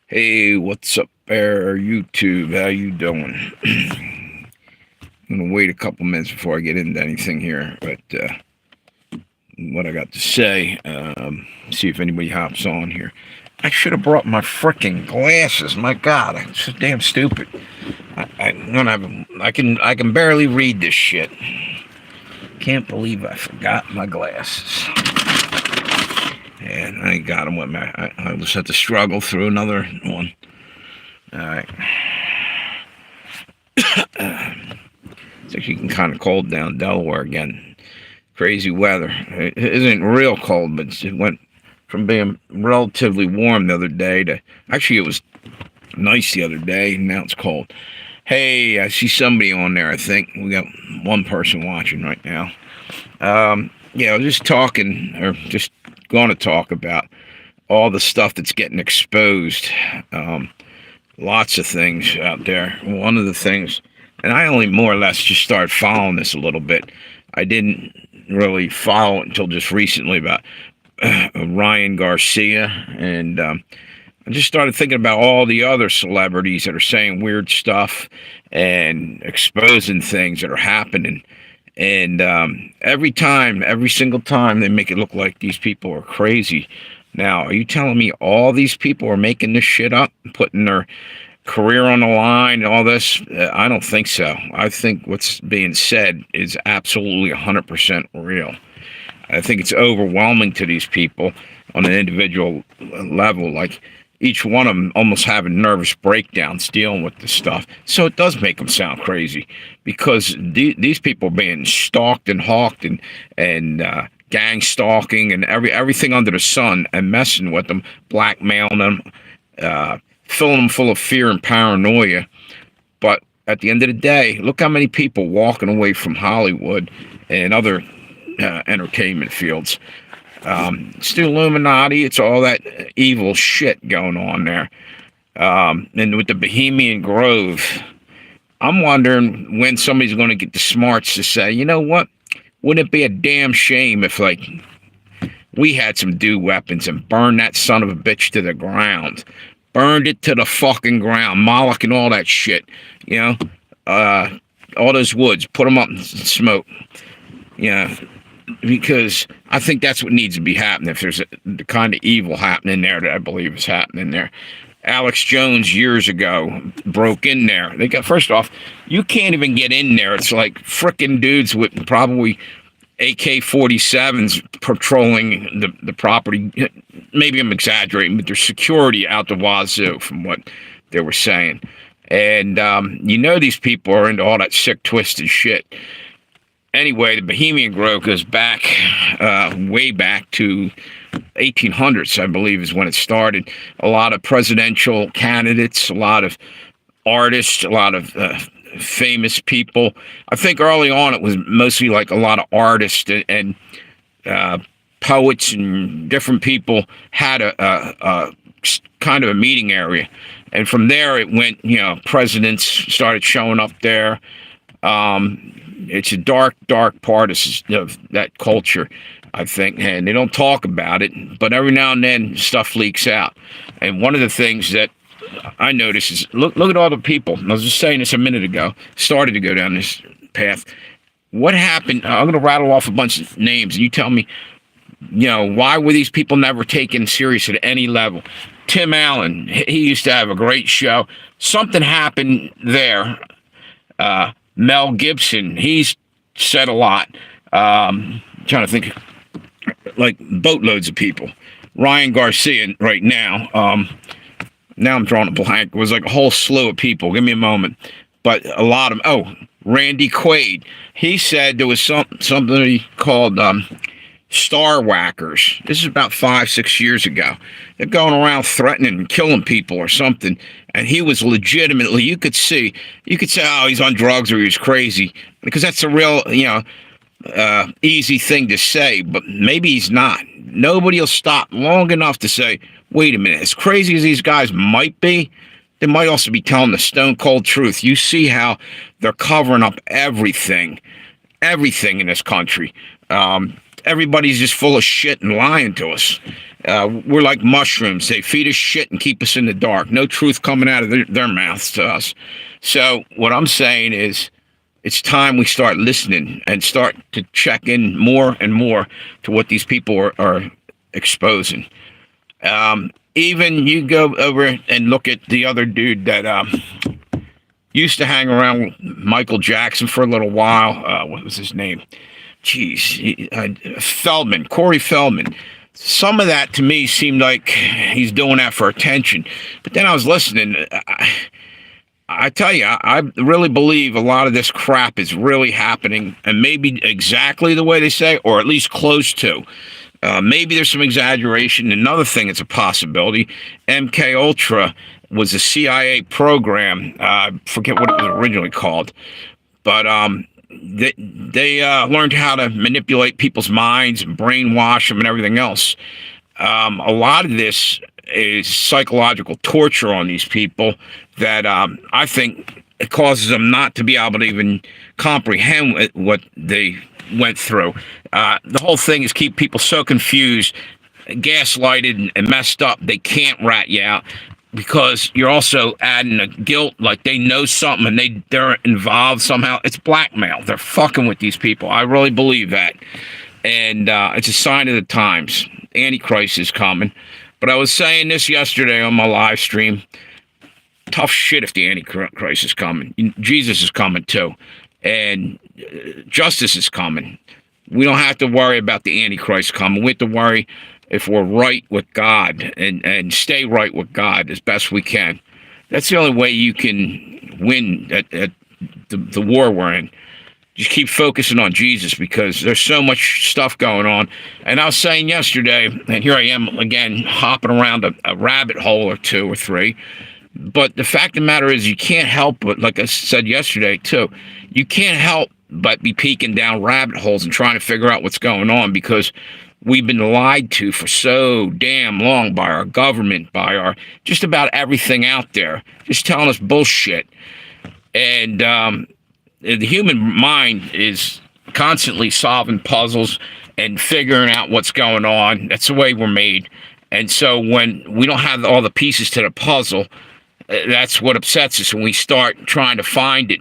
Hey, what's up there, YouTube? How you doing? I'm gonna wait a couple minutes before I get into anything here, but what I got to say, see if anybody hops on here. I should have brought my freaking glasses. My God, I'm so damn stupid. I don't have. I can barely read this shit. Can't believe I forgot my glasses. And I got them with me. I just had to struggle through another one. All right. It's actually kind of cold down Delaware again. Crazy weather. It isn't real cold, but it went from being relatively warm the other day to actually it was nice the other day, and now it's cold. Hey, I see somebody on there. I think we got one person watching right now. Yeah, I was just talking, or just going to talk about all the stuff that's getting exposed. Lots of things out there. One of the things, and I only more or less just started following this a little bit. I didn't really follow it until just recently about Ryan Garcia, and I just started thinking about all the other celebrities that are saying weird stuff and exposing things that are happening. And every single time, they make it look like these people are crazy. Now, are you telling me all these people are making this shit up, putting their career on the line and all this? I don't think so. I think what's being said is absolutely 100% real. I think it's overwhelming to these people on an individual level. Like, each one of them almost having nervous breakdowns dealing with this stuff. So it does make them sound crazy because these people are being stalked and hawked and gang stalking and everything under the sun and messing with them, blackmailing them, filling them full of fear and paranoia. But at the end of the day, look how many people walking away from Hollywood and other entertainment fields. It's the Illuminati. It's all that evil shit going on there. And with the Bohemian Grove, I'm wondering when somebody's going to get the smarts to say, you know what? Wouldn't it be a damn shame if, like, we had some dew weapons and burned that son of a bitch to the ground? Burned it to the fucking ground. Moloch and all that shit. You know? All those woods. Put them up in smoke. You know? Because I think that's what needs to be happening if there's the kind of evil happening there that I believe is happening there. Alex Jones years ago broke in there. They got, first off, you can't even get in there. It's like frickin' dudes with probably AK-47s patrolling the property. Maybe I'm exaggerating, but there's security out the wazoo from what they were saying. And you know these people are into all that sick, twisted shit. Anyway, the Bohemian Grove goes back, way back to 1800s, I believe, is when it started. A lot of presidential candidates, a lot of artists, a lot of famous people. I think early on it was mostly like a lot of artists and poets and different people had a kind of a meeting area. And from there it went, you know, presidents started showing up there. It's a dark, dark part of that culture, I think, and they don't talk about it, but every now and then stuff leaks out. And one of the things that I notice is, look at all the people. I was just saying this a minute ago, started to go down this path. What happened? I'm going to rattle off a bunch of names, and you tell me, you know, why were these people never taken serious at any level? Tim Allen, he used to have a great show. Something happened there. Mel Gibson, he's said a lot. Trying to think, like boatloads of people. Ryan Garcia right now. Now I'm drawing a blank. It was like a whole slew of people. Give me a moment. But a lot of them. Oh, Randy Quaid. He said there was something called star whackers. This is about 5-6 years ago. They're going around threatening and killing people or something. And he was legitimately, you could say, oh, he's on drugs or he was crazy. Because that's a real, you know, easy thing to say. But maybe he's not. Nobody will stop long enough to say, wait a minute, as crazy as these guys might be, they might also be telling the stone cold truth. You see how they're covering up everything in this country. Everybody's just full of shit and lying to us. We're like mushrooms. They feed us shit and keep us in the dark. No truth coming out of their mouths to us. So what I'm saying is, it's time we start listening and start to check in more and more to what these people are exposing. Even you go over and look at the other dude that used to hang around with Michael Jackson for a little while. What was his name? Feldman, Corey Feldman. Some of that to me seemed like he's doing that for attention. But then I was listening. I tell you, I really believe a lot of this crap is really happening, and maybe exactly the way they say, or at least close to. Maybe there's some exaggeration. Another thing that's a possibility, MK Ultra was a CIA program. I forget what it was originally called, but they learned how to manipulate people's minds and brainwash them and everything else. A lot of this is psychological torture on these people that I think it causes them not to be able to even comprehend what they went through. The whole thing is keep people so confused, gaslighted, and messed up they can't rat you out, because you're also adding a guilt, like they know something and they're involved somehow. It's blackmail. They're fucking with these people. I really believe that. And it's a sign of the times. Antichrist is coming. But I was saying this yesterday on my live stream. Tough shit if the Antichrist is coming. Jesus is coming too. And justice is coming. We don't have to worry about the Antichrist coming. We have to worry if we're right with God and stay right with God as best we can. That's the only way you can win at the war we're in. Just keep focusing on Jesus, because there's so much stuff going on. And I was saying yesterday, and here I am again, hopping around a rabbit hole or two or three. But the fact of the matter is, you can't help but, like I said yesterday too, you can't help but be peeking down rabbit holes and trying to figure out what's going on, because we've been lied to for so damn long by our government, by our just about everything out there, just telling us bullshit. And the human mind is constantly solving puzzles and figuring out what's going on. That's the way we're made. And so when we don't have all the pieces to the puzzle, that's what upsets us when we start trying to find it,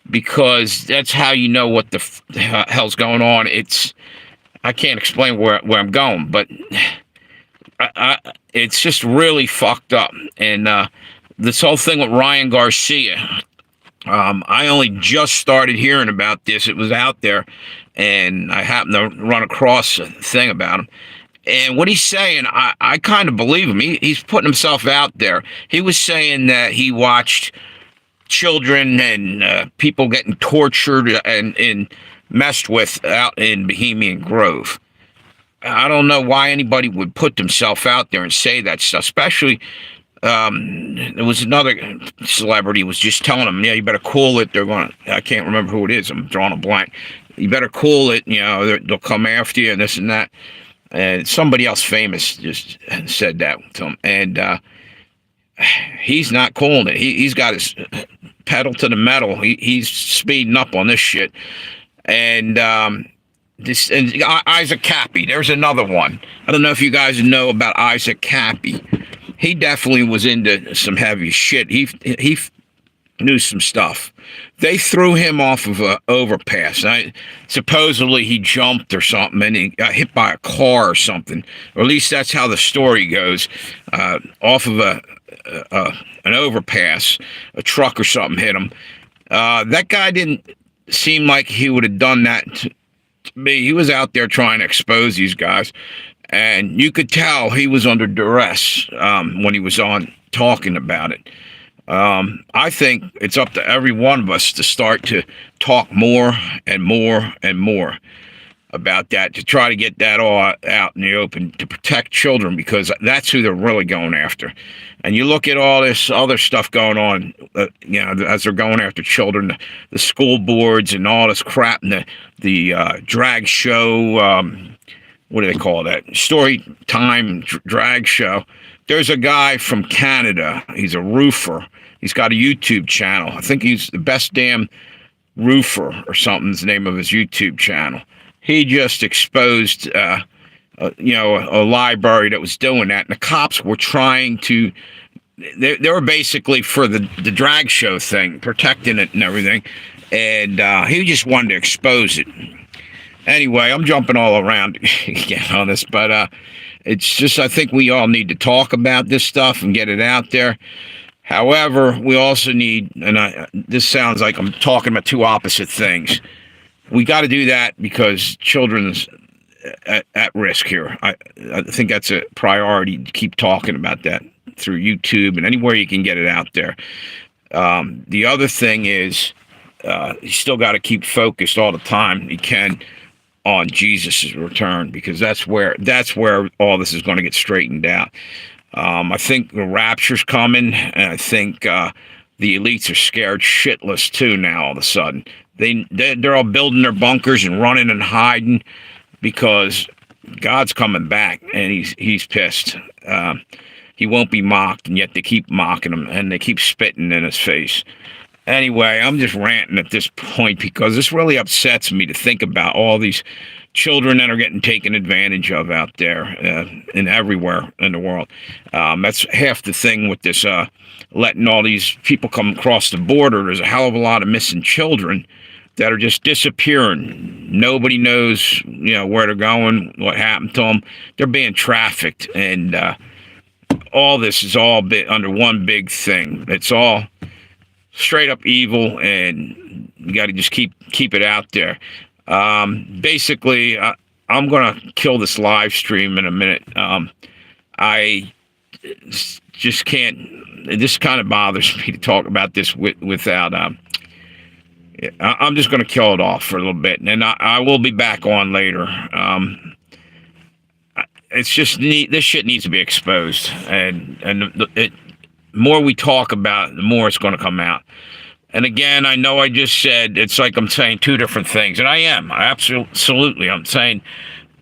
because that's how you know what the hell's going on. I can't explain where I'm going, but it's just really fucked up. And this whole thing with Ryan Garcia, I only just started hearing about this. It was out there, and I happened to run across a thing about him. And what he's saying, I kind of believe him. He's putting himself out there. He was saying that he watched children and people getting tortured and messed with out in Bohemian Grove. I don't know why anybody would put themselves out there and say that stuff, especially there was another celebrity was just telling him, yeah, you better cool it. I can't remember who it is. I'm drawing a blank. You better cool it. You know, they'll come after you and this and that. And somebody else famous just said that to him. And he's not cooling it. He's got his pedal to the metal. He's speeding up on this shit. And Isaac Cappy, there's another one. I don't know if you guys know about Isaac Cappy. He definitely was into some heavy shit. He knew some stuff. They threw him off of an overpass. Supposedly he jumped or something, and he got hit by a car or something. Or at least that's how the story goes. Off of an overpass, a truck or something hit him. That guy didn't seem like he would have done that to me. He was out there trying to expose these guys, and you could tell he was under duress when he was on talking about it. I think it's up to every one of us to start to talk more and more and more about that, to try to get that all out in the open, to protect children, because that's who they're really going after. And you look at all this other stuff going on, as they're going after children, the school boards and all this crap, and the drag show, what do they call that? Story time drag show. There's a guy from Canada. He's a roofer. He's got a YouTube channel. I think he's the best damn roofer or something's the name of his YouTube channel. He just exposed a library that was doing that, and the cops were trying to. They were basically for the drag show thing, protecting it and everything, and he just wanted to expose it. Anyway, I'm jumping all around again on this, but it's just I think we all need to talk about this stuff and get it out there. However, we also need, and this sounds like I'm talking about two opposite things. We got to do that because children's at risk here. I think that's a priority to keep talking about that through YouTube and anywhere you can get it out there. The other thing is you still got to keep focused all the time you can on Jesus' return, because that's where all this is going to get straightened out. I think the rapture's coming, and I think the elites are scared shitless too now. All of a sudden, they're all building their bunkers and running and hiding because God's coming back, and he's pissed. He won't be mocked, and yet they keep mocking him, and they keep spitting in his face. Anyway, I'm just ranting at this point because this really upsets me to think about all these children that are getting taken advantage of out there and everywhere in the world. That's half the thing with this letting all these people come across the border. There's a hell of a lot of missing children that are just disappearing. Nobody knows, where they're going, what happened to them. They're being trafficked, and all this is all under one big thing. It's all straight up evil, and you got to just keep it out there. Basically, I'm gonna kill this live stream in a minute. I just can't. It just kind of bothers me to talk about this without. I'm just gonna kill it off for a little bit, and I will be back on later. It's just this shit needs to be exposed, and more we talk about it, the more it's going to come out. And again, I know I just said, it's like I'm saying two different things, and I am. Absolutely. I'm saying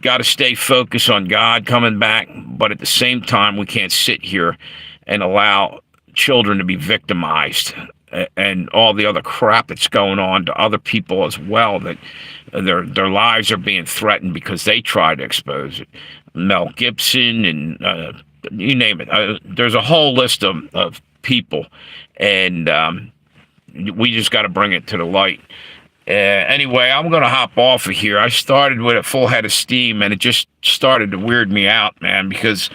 got to stay focused on God coming back, but at the same time, we can't sit here and allow children to be victimized and all the other crap that's going on to other people as well, that their lives are being threatened because they try to expose it. Mel Gibson and you name it. There's a whole list of people, and we just got to bring it to the light. Anyway, I'm going to hop off of here. I started with a full head of steam, and it just started to weird me out, man, because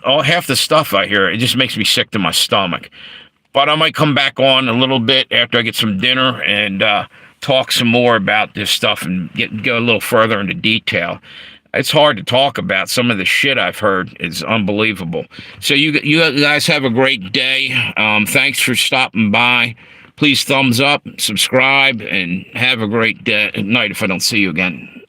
half the stuff I hear, it just makes me sick to my stomach. But I might come back on a little bit after I get some dinner and talk some more about this stuff and go a little further into detail. It's hard to talk about. Some of the shit I've heard is unbelievable. So you guys have a great day. Thanks for stopping by. Please thumbs up, subscribe, and have a great night if I don't see you again.